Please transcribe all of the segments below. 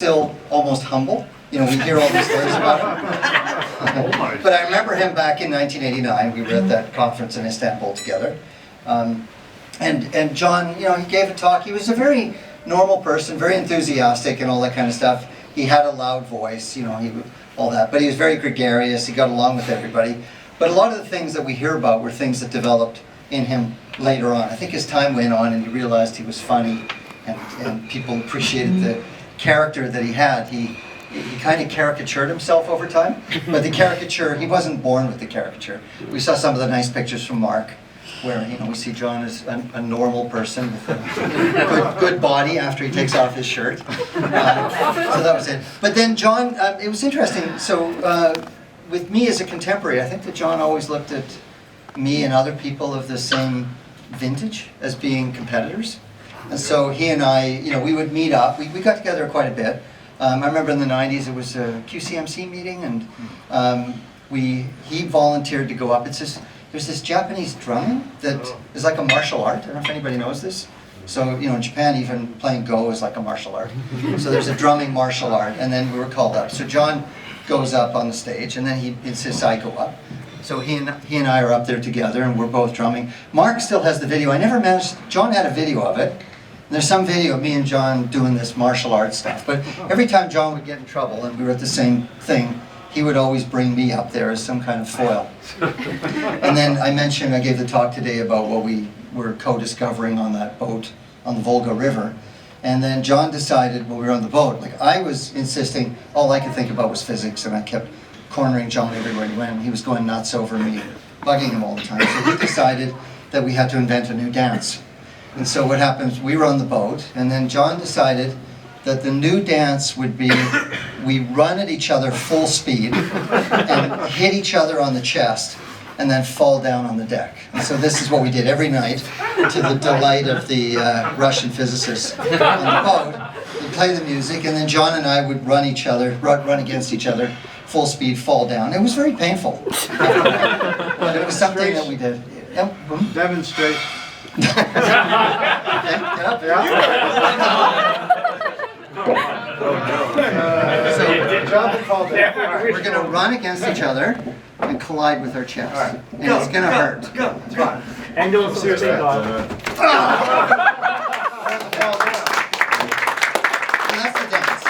Still almost humble. You know, we hear all these stories about him. But I remember him back in 1989. We were at that conference in Istanbul together. And John, you know, he gave a talk. He was a very normal person, very enthusiastic and all that kind of stuff. He had a loud voice, you know, all that. But he was very gregarious. He got along with everybody. But a lot of the things that we hear about were things that developed in him later on. I think as time went on and he realized he was funny and people appreciated the character that he had. He kind of caricatured himself over time, but the caricature, he wasn't born with the caricature. We saw some of the nice pictures from Mark, where, you know, we see John as a normal person with a good body after he takes off his shirt. So that was it. But then John, it was interesting. So with me as a contemporary, I think that John always looked at me and other people of the same vintage as being competitors. And so he and I, you know, we would meet up. We got together quite a bit. I remember in the 90s it was a QCMC meeting, and he volunteered to go up. There's this Japanese drumming that is like a martial art. I don't know if anybody knows this. So, you know, in Japan even playing Go is like a martial art. So there's a drumming martial art, and then we were called up. So John goes up on the stage, and then he insists I go up. So he and I are up there together, and we're both drumming. Mark still has the video. I never managed. John had a video of it. And there's some video of me and John doing this martial arts stuff. But every time John would get in trouble, and we were at the same thing, he would always bring me up there as some kind of foil. And then I gave the talk today about what we were co-discovering on that boat on the Volga River. And then John decided when we were on the boat, like I was insisting, all I could think about was physics, and I kept cornering John everywhere he went. He was going nuts over me, bugging him all the time. So he decided that we had to invent a new dance. And so what happens, we were on the boat, and then John decided that the new dance would be, we run at each other full speed and hit each other on the chest and then fall down on the deck. And so this is what we did every night to the delight of the Russian physicists on the boat. We'd play the music, and then John and I would run against each other, full speed, fall down. It was very painful. But it was something that we did. Demonstrate. Okay, get up. So we're going to run against each other and collide with our chests. And it's going to hurt. Go. And don't seriously God. So that's the dance.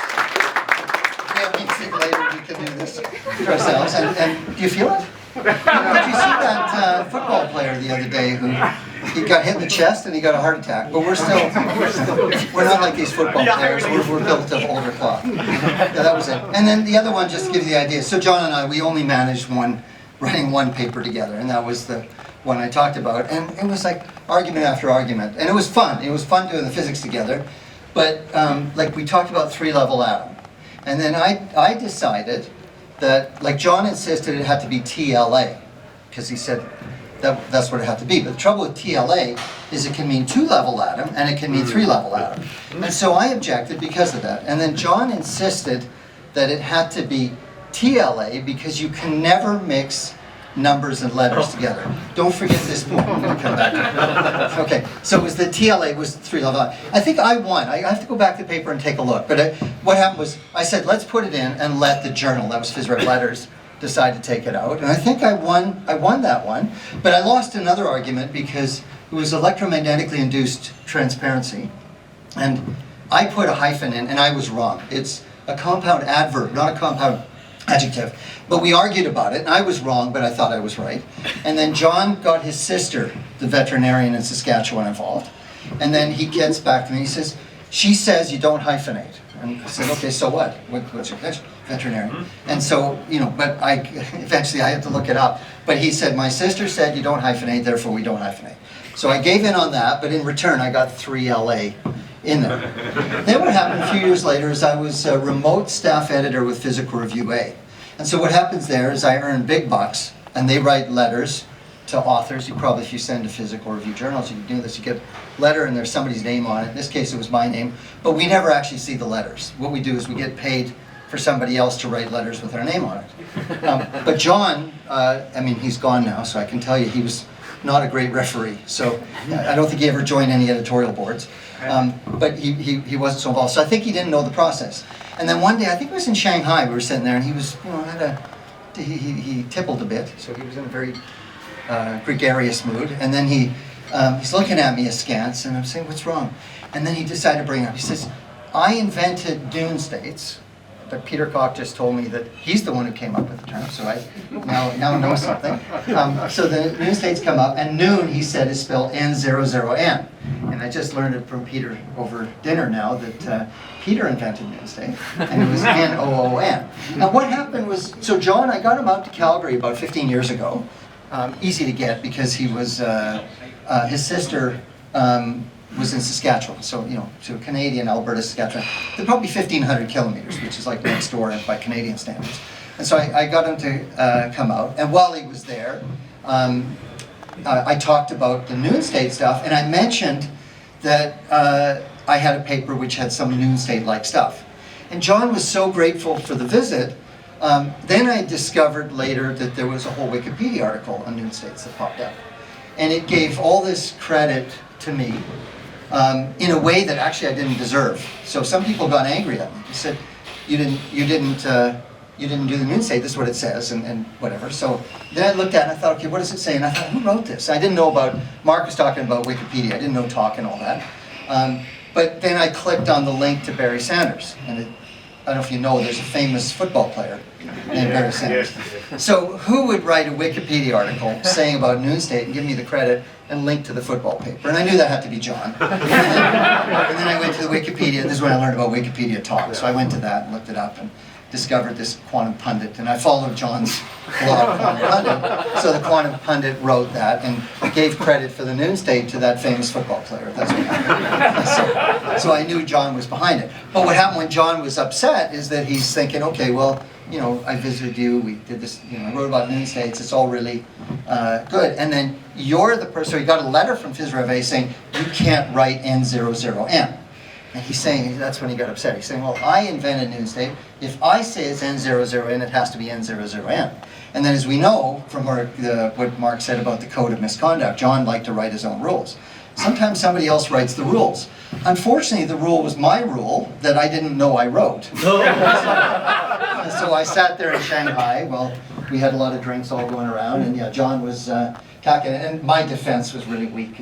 Maybe later we can do this ourselves. And do you feel it? Did you see that football player the other day who he got hit in the chest and he got a heart attack? But we're not like these football players. We're built of older cloth. Yeah, that was it. And then the other one, just to give you the idea. So John and I, we only managed writing one paper together, and that was the one I talked about. And it was like argument after argument, and it was fun. It was fun doing the physics together. But like we talked about three-level atom, and then I decided that, like John insisted it had to be TLA, because he said that's what it had to be. But the trouble with TLA is it can mean two-level atom and it can mean three-level atom. And so I objected because of that. And then John insisted that it had to be TLA because you can never mix numbers and letters together. Don't forget this point. I'm going to come back to it. Okay, so it was the TLA was three-level atom. I think I won. I have to go back to the paper and take a look. But what happened was I said, let's put it in and let the journal, that was PhysRev Letters, decide to take it out. And I think I won that one. But I lost another argument because it was electromagnetically induced transparency. And I put a hyphen in, and I was wrong. It's a compound adverb, not a compound adjective. But we argued about it, and I was wrong, but I thought I was right. And then John got his sister, the veterinarian in Saskatchewan, involved. And then he gets back to me, he says, she says you don't hyphenate. And I said, okay, so what? What's your question? Veterinarian. And so, you know, but eventually I had to look it up. But he said, my sister said you don't hyphenate, therefore we don't hyphenate. So I gave in on that, but in return I got 3LA in there. Then what happened a few years later is I was a remote staff editor with Physical Review A. And so what happens there is I earn big bucks, and they write letters to authors. If you send to Physical Review journals, you can do this. You get a letter and there's somebody's name on it. In this case it was my name, but we never actually see the letters. What we do is we get paid for somebody else to write letters with our name on it. But John, I mean, he's gone now, so I can tell you he was not a great referee. So I don't think he ever joined any editorial boards. But he wasn't so involved. So I think he didn't know the process. And then one day, I think it was in Shanghai, we were sitting there, and he was, he tippled a bit. So he was in a very gregarious mood. And then he's looking at me askance, and I'm saying, what's wrong? And then he decided to bring it up. He says, I invented dune states, but Peter Koch just told me that he's the one who came up with the term, so I now know something. So the dune states come up, and noon, he said, is spelled N00N. And I just learned it from Peter over dinner now that Peter invented dune state, and it was N-O-O-N. Now what happened was, so John, I got him out to Calgary about 15 years ago. Easy to get because he was, his sister was in Saskatchewan, so so Canadian, Alberta, Saskatchewan. They're probably 1,500 kilometers, which is like next door by Canadian standards. And so I got him to come out, and while he was there, I talked about the Noon State stuff, and I mentioned that I had a paper which had some Noon State-like stuff. And John was so grateful for the visit. Then I discovered later that there was a whole Wikipedia article on Noon States that popped up. And it gave all this credit to me in a way that actually I didn't deserve. So some people got angry at me. They said, you didn't do the Noon State, this is what it says, and whatever. So then I looked at it and I thought, okay, what does it say? And I thought, who wrote this? I didn't know about, Mark was talking about Wikipedia, I didn't know talk and all that. But then I clicked on the link to Barry Sanders, and I don't know if you know, there's a famous football player named Barry Sanders. So who would write a Wikipedia article saying about Noon State and give me the credit and link to the football paper? And I knew that had to be John. And then I went to the Wikipedia, this is when I learned about Wikipedia talk. So I went to that and looked it up and discovered this Quantum Pundit, and I followed John's blog, Quantum Pundit. So the Quantum Pundit wrote that and gave credit for the Noon State to that famous football player. That's what happened. So I knew John was behind it. But what happened when John was upset is that he's thinking, okay, well, I visited you, we did this, I wrote about Noon States, it's all really good. And then you're the person, so he got a letter from FISREV saying, you can't write N00N. And he's saying, that's when he got upset. He's saying, well, I invented Noon State. If I say it's N00N, it has to be N00N. And then as we know from what Mark said about the code of misconduct, John liked to write his own rules. Sometimes somebody else writes the rules. Unfortunately, the rule was my rule that I didn't know I wrote. So I sat there in Shanghai. Well, we had a lot of drinks all going around, and yeah, John was talking, and my defense was really weak.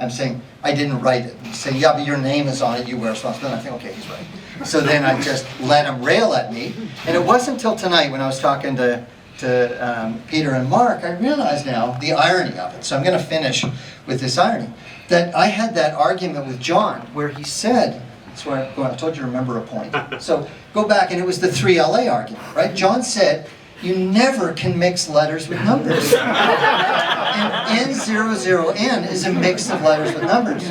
I'm saying, I didn't write it. He's saying, yeah, but your name is on it, you were responsible. And I think, okay, he's right. So then I just let him rail at me. And it wasn't until tonight when I was talking to Peter and Mark, I realized now the irony of it. So I'm going to finish with this irony. That I had that argument with John where he said, that's where I'm going, I told you to remember a point. So go back, and it was the 3LA argument, right? John said, you never can mix letters with numbers. And N00N is a mix of letters with numbers.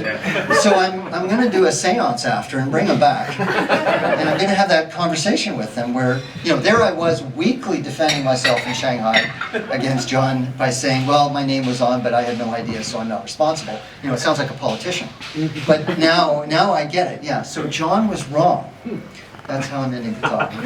So I'm going to do a seance after and bring them back. And I'm going to have that conversation with them where, there I was weakly defending myself in Shanghai against John by saying, well, my name was on, but I had no idea, so I'm not responsible. It sounds like a politician. But now I get it. Yeah, so John was wrong. That's how I'm ending the talk. So,